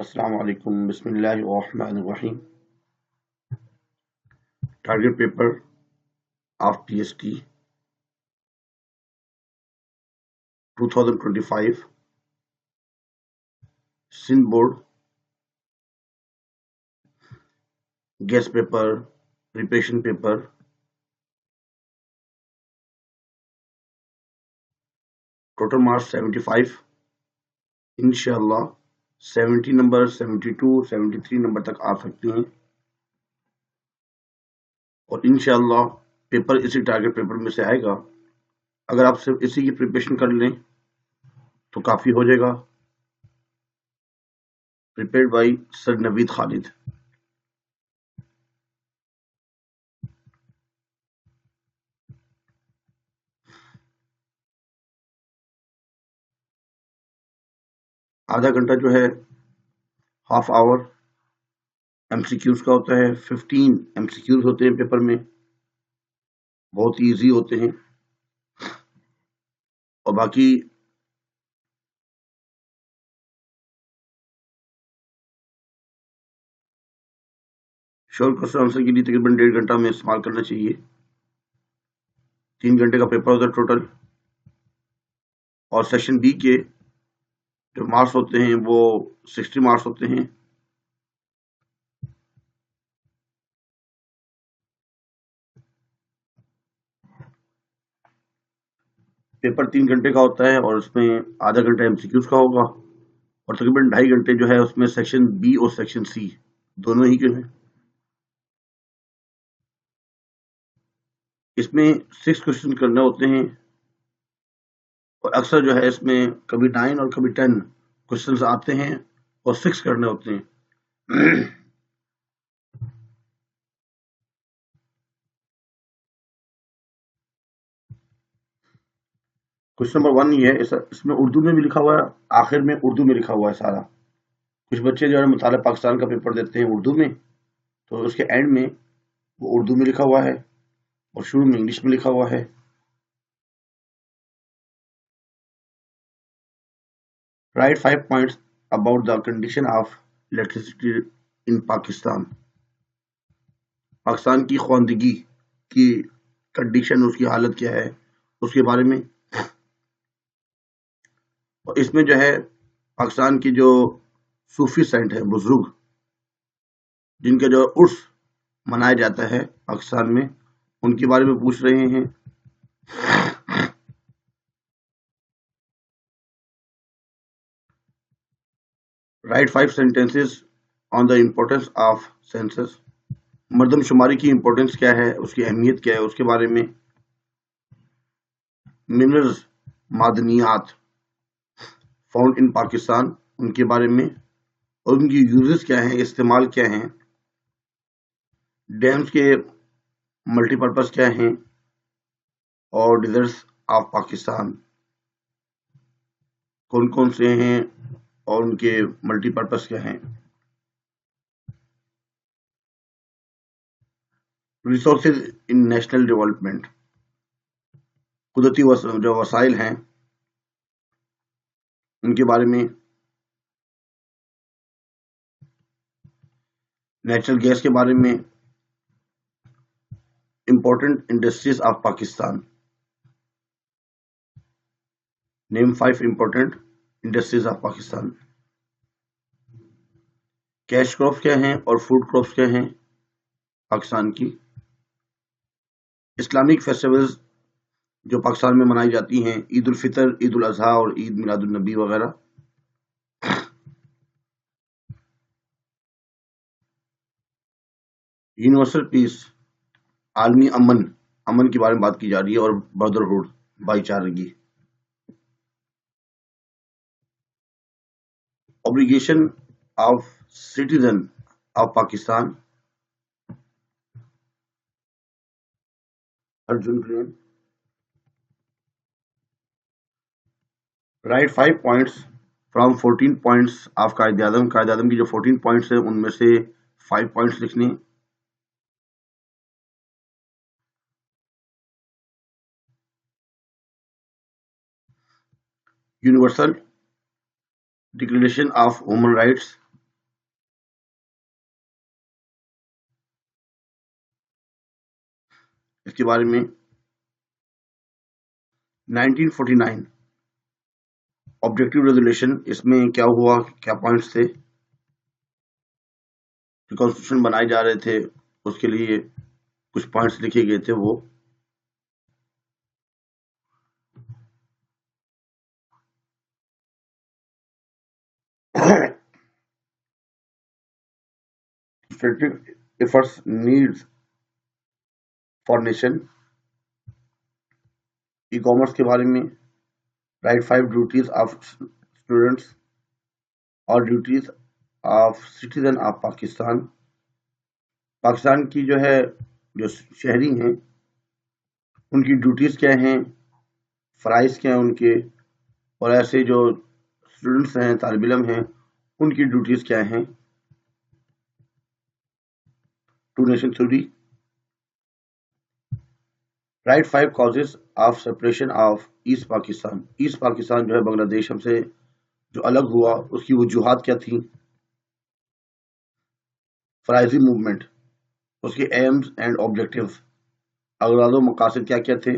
السلام علیکم، بسم اللہ الرحمن الرحیم. Target paper of P S T 2025 Sindh board guess paper preparation paper total marks 75 انشاءاللہ 70 نمبر 72 73 نمبر تک آ سکتے ہیں اور انشاءاللہ پیپر اسی ٹارگیٹ پیپر میں سے آئے گا. اگر آپ صرف اسی کی پریپریشن کر لیں تو کافی ہو جائے گا. prepared by سر نوید خالد. آدھا گھنٹہ جو ہے half hour M C Qs کا ہوتا ہے. 15 ایم سی کیوز ہوتے ہیں پیپر میں، بہت ایزی ہوتے ہیں اور باقی شورٹ کوسچن آنسر کے لیے تقریباً 1.5 گھنٹہ میں استعمال کرنا چاہیے. 3 گھنٹے کا پیپر ہوتا ہے ٹوٹل. اور سیشن بی کے جو مارکس ہوتے ہیں وہ 60 مارکس ہوتے ہیں. پیپر 3 گھنٹے کا ہوتا ہے اور اس میں آدھا گھنٹہ ایم سی کیوز کا ہوگا اور تقریباً 2.5 گھنٹے جو ہے اس میں سیکشن بی اور سیکشن سی دونوں ہی کے ہیں. اس میں 6 کوشچن کرنے ہوتے ہیں اور اکثر جو ہے اس میں کبھی 9 اور کبھی 10 کوشچنز آتے ہیں اور 6 کرنے ہوتے ہیں. کوشچن نمبر 1 یہ ہے، اس میں اردو میں بھی لکھا ہوا ہے، آخر میں اردو میں لکھا ہوا ہے سارا. کچھ بچے جو ہے مطالعہ پاکستان کا پیپر دیتے ہیں اردو میں، تو اس کے اینڈ میں وہ اردو میں لکھا ہوا ہے اور شروع میں انگلش میں لکھا ہوا ہے. Write 5 points about the condition of electricity in Pakistan. Pakistan کی خواندگی کی کنڈیشن، اس کی حالت کیا ہے اس کے بارے میں. اور اس میں جو ہے پاکستان کی جو صوفی سینٹ ہے، بزرگ جن کا جو عرس منایا جاتا ہے پاکستان میں، ان کے بارے میں پوچھ رہے ہیں. Write 5 sentences on the importance of census. مردم شماری کی امپورٹنس کیا ہے، اس کی اہمیت کیا ہے اس کے بارے میں. منرلز معدنیات فاؤنڈ ان پاکستان، ان کے بارے میں اور ان کی یوزز کیا ہیں، استعمال کیا ہیں. ڈیمز کے ملٹی پرپز کیا ہیں اور ڈیزرٹس آف پاکستان کون کون سے ہیں اور ان کے ملٹی پرپز کیا ہیں. ریسورسز ان نیشنل ڈیولپمنٹ، قدرتی جو وسائل ہیں ان کے بارے میں. نیچرل گیس کے بارے میں. Important industries of Pakistan. Name 5 important industries of Pakistan. Cash crops کیا ہیں اور فوڈ کراپس کیا ہیں پاکستان کی. اسلامک فیسٹیولز جو پاکستان میں منائی جاتی ہیں، عید الفطر، عید الاضحیٰ اور عید میلاد النبی وغیرہ. یونیورسل پیس، عالمی امن کے بارے میں بات کی جا رہی ہے اور بردرہوڈ، بھائی چارگی. obligation of citizen of Pakistan. Arjun Plain. Write 5 points from 14 points of Quaid Azam. Quaid Azam کی جو 14 points ہیں ان میں سے 5 points لکھنے. Universal declaration of human rights اس کے بارے میں 1949 آبجیکٹو ریزولوشن، اس میں کیا ہوا، کیا پوائنٹس تھے جو کانسٹیٹیوشن بنائے جا رہے تھے، اس کے لیے کچھ پوائنٹس لکھے گئے تھے. وہ strategic efforts needs for nation. E commerce کے بارے میں رائٹ 5 ڈیوٹیز آف اسٹوڈنٹس اور duties of citizen of Pakistan. Pakistan کی جو ہے جو شہری ہیں ان کی ڈیوٹیز کیا ہیں، فرائض کیا ہیں ان کے، اور ایسے جو اسٹوڈنٹس ہیں، طالب علم ہیں، ان کی ڈیوٹیز کیا ہیں. Two nation theory. Write 5 causes of separation of East Pakistan. East Pakistan جو ہے بنگلہ دیش ہم سے جو الگ ہوا، اس کی وجوہات کیا تھیں. فرائضی موومنٹ، اس کے ایمز اینڈ آبجیکٹیوز، اغراض و مقاصد کیا کیا تھے.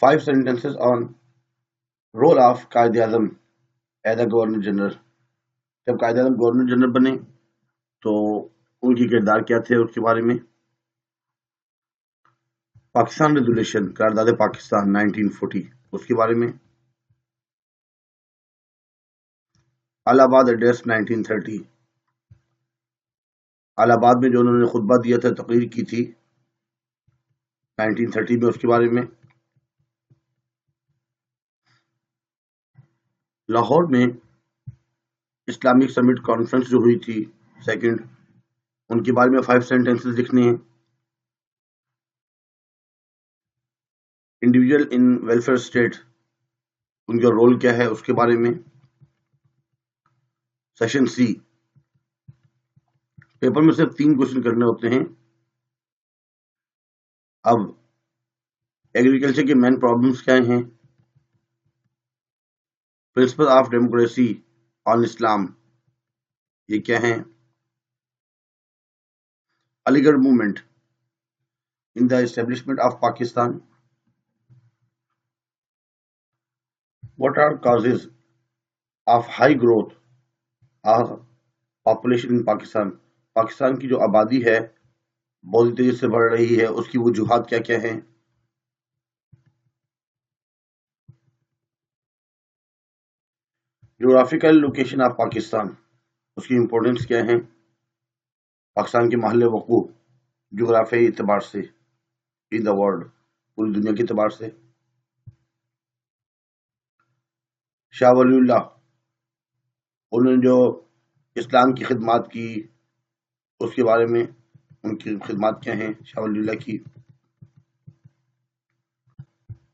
Five sentences on role of Quaid Azam as a governor general. جب قائد اعظم گورنر جنرل بنے تو ان کی کردار کیا تھے، اس کے بارے میں. پاکستان ریزولوشن، قرارداد پاکستان 1940، اس کے بارے میں. الہ آباد ایڈریس 1930، الہ آباد میں جو انہوں نے خطبہ دیا تھا، تقریر کی تھی 1930 میں، اس کے بارے میں. لاہور میں اسلامک سمٹ کانفرنس جو ہوئی تھی سیکنڈ، ان کے بارے میں 5 سینٹینسز لکھنے ہیں. انڈیویجول ان ویلفیئر اسٹیٹ، ان کا رول کیا ہے، اس کے بارے میں. سیشن سی، پیپر میں صرف 3 کوشچن کرنے ہوتے ہیں. اب ایگریکلچر کے مین پرابلمس کیا ہیں، principle of democracy on Islam, یہ کیا ہیں. Aligarh movement in the establishment of Pakistan. What are causes of high growth of population in Pakistan. Pakistan کی جو آبادی ہے بہت تیزی سے بڑھ رہی ہے، اس کی وجوہات کیا کیا ہیں. جغرافیکل لوکیشن آف پاکستان، اس کی امپورٹنس کیا ہے. پاکستان کے محل وقوع جغرافیائی اعتبار سے ان دا ورلڈ، پوری دنیا کے اعتبار سے. شاہ ولی اللہ، انہوں نے جو اسلام کی خدمات کی، اس کے بارے میں ان کی خدمات کیا ہیں شاہ ولی اللہ کی.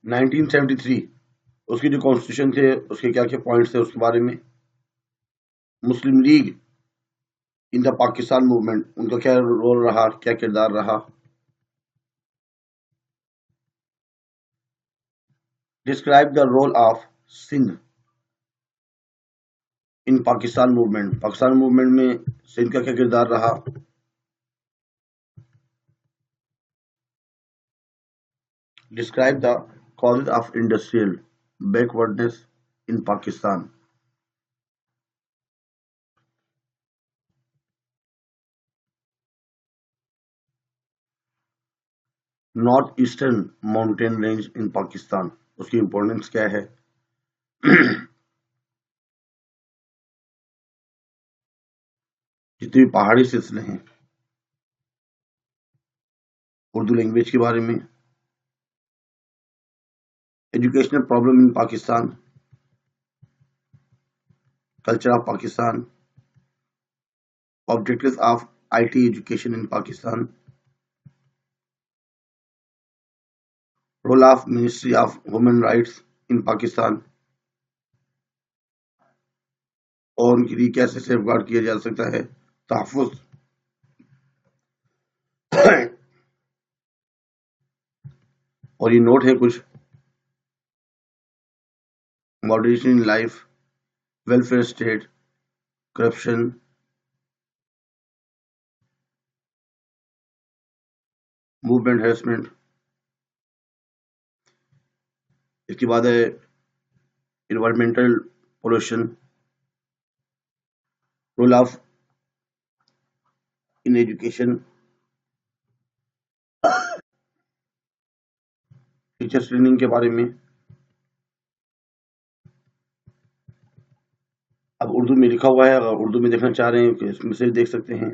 1973 اس کی جو کانسٹیٹیوشن تھے، اس کے کیا کیا پوائنٹس تھے، اس کے بارے میں. Muslim League in the Pakistan movement, ان کا کیا رول رہا، کیا کردار رہا. Describe the role of Sindh in Pakistan movement. Pakistan movement میں سندھ کا کیا کردار رہا. Describe the causes of industrial backwardness in Pakistan. North eastern mountain range in Pakistan, اس کی امپورٹنس کیا ہے. جتنے بھی پہاڑی سلسلے ہیں. اردو لینگویج کے بارے میں. Educational problem in Pakistan, culture of Pakistan, objectives of IT education in Pakistan, role of ministry of women rights in Pakistan, اور ان کے لیے کیسے سیف گارڈ کیا جا سکتا ہے، تحفظ. اور یہ نوٹ ہے کچھ. Moderation in life, welfare state, corruption, movement harassment. اس کے بعد ہے environmental pollution, role of in education, teacher training کے بارے میں. اب اردو میں لکھا ہوا ہے، اگر اردو میں دیکھنا چاہ رہے ہیں کہ اس میں سے دیکھ سکتے ہیں.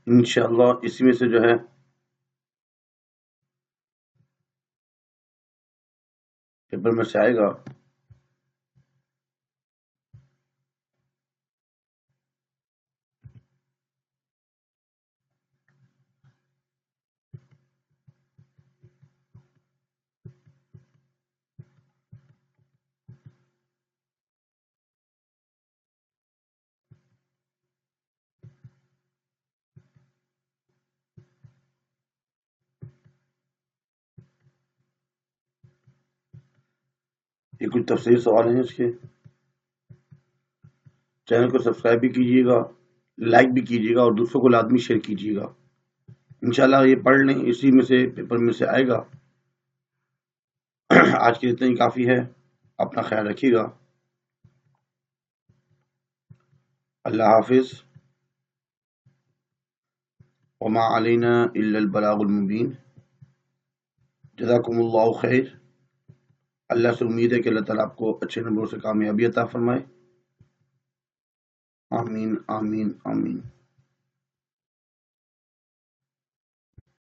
انشاءاللہ اسی میں سے جو ہے پیپر میں سے آئے گا. یہ کچھ تفصیلی سوال ہیں اس کے. چینل کو سبسکرائب بھی کیجیے گا، لائک بھی کیجیے گا اور دوسروں کو لازمی شیئر کیجیے گا. انشاءاللہ یہ پڑھ لیں، اسی میں سے پیپر میں سے آئے گا. آج کے اتنا ہی کافی ہے. اپنا خیال رکھیے گا. اللہ حافظ. وما علینا الا البلاغ المبین. جزاکم اللہ خیر. اللہ سے امید ہے کہ اللہ تعالیٰ آپ کو اچھے نمبروں سے کامیابی عطا فرمائے. آمین آمین آمین.